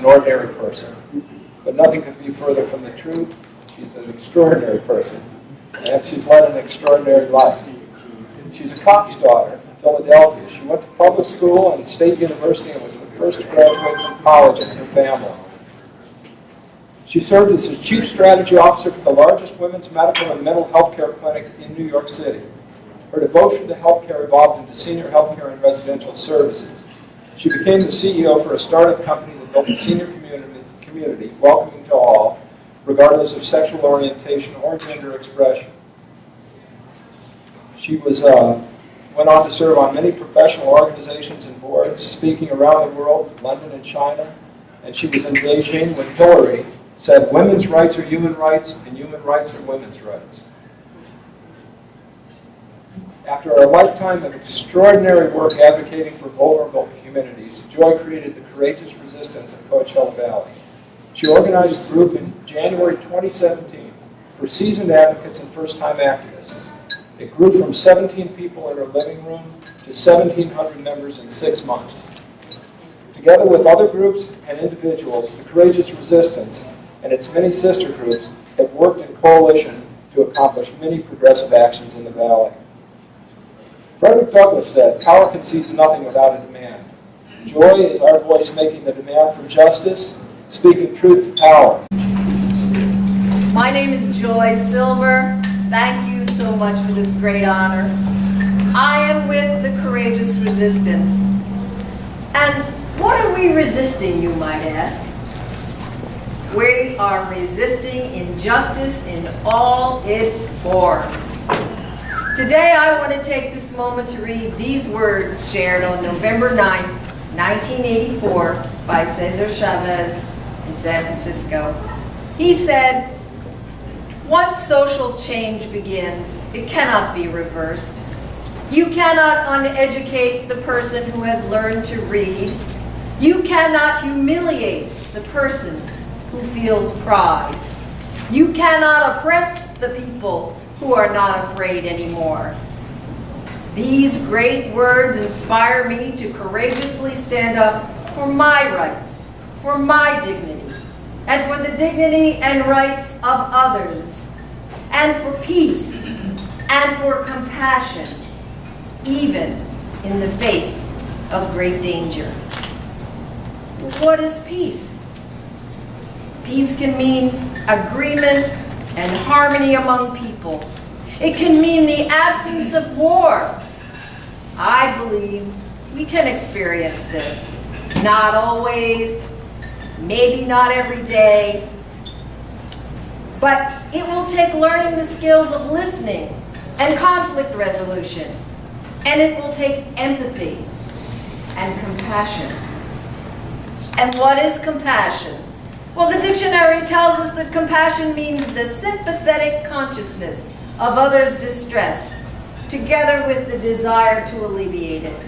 an ordinary person. But nothing could be further from the truth. She's an extraordinary person, and she's led an extraordinary life. She's a cop's daughter from Philadelphia. She went to public school and state university and was the first to graduate from college in her family. She served as Chief Strategy Officer for the largest women's medical and mental health care clinic in New York City. Her devotion to healthcare evolved into senior healthcare and residential services. She became the CEO for a startup company that built a senior community welcoming to all, regardless of sexual orientation or gender expression. She went on to serve on many professional organizations and boards, speaking around the world, London and China, and she was in Beijing when Hillary said, "Women's rights are human rights, and human rights are women's rights." After a lifetime of extraordinary work advocating for vulnerable communities, Joy created the Courageous Resistance in Coachella Valley. She organized a group in January 2017 for seasoned advocates and first-time activists. It grew from 17 people in her living room to 1,700 members in 6 months. Together with other groups and individuals, the Courageous Resistance and its many sister groups have worked in coalition to accomplish many progressive actions in the Valley. Frederick Douglass said, "Power concedes nothing without a demand." Joy is our voice making the demand for justice, speaking truth to power. My name is Joy Silver. Thank you so much for this great honor. I am with the Courageous Resistance. And what are we resisting, you might ask? We are resisting injustice in all its forms. Today I want to take this moment to read these words shared on November 9, 1984 by Cesar Chavez in San Francisco. He said, "Once social change begins, it cannot be reversed. You cannot uneducate the person who has learned to read. You cannot humiliate the person who feels pride. You cannot oppress the people who are not afraid anymore." These great words inspire me to courageously stand up for my rights, for my dignity, and for the dignity and rights of others, and for peace, and for compassion, even in the face of great danger. What is peace? Peace can mean agreement and harmony among people. It can mean the absence of war. I believe we can experience this. Not always, maybe not every day, but it will take learning the skills of listening and conflict resolution, and it will take empathy and compassion. And what is compassion? Well, the dictionary tells us that compassion means the sympathetic consciousness of others' distress, together with the desire to alleviate it.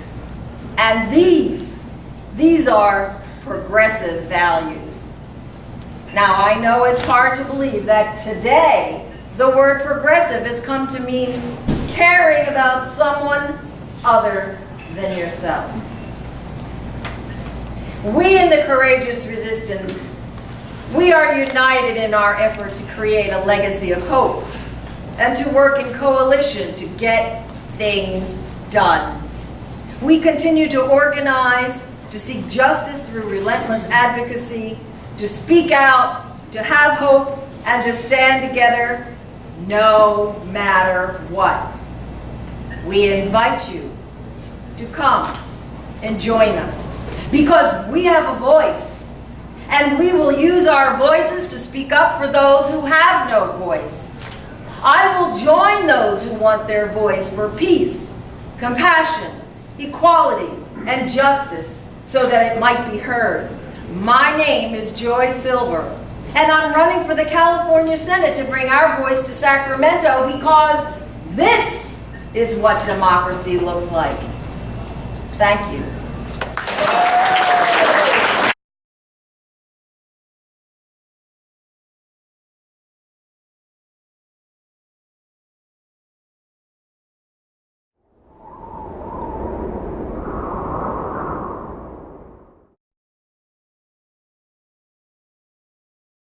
And these are progressive values. Now, I know it's hard to believe that today the word progressive has come to mean caring about someone other than yourself. We in the Courageous Resistance, we are united in our effort to create a legacy of hope and to work in coalition to get things done. We continue to organize, to seek justice through relentless advocacy, to speak out, to have hope, and to stand together no matter what. We invite you to come and join us because we have a voice, and we will use our voices to speak up for those who have no voice. I will join those who want their voice for peace, compassion, equality, and justice so that it might be heard. My name is Joy Silver, and I'm running for the California Senate to bring our voice to Sacramento because this is what democracy looks like. Thank you.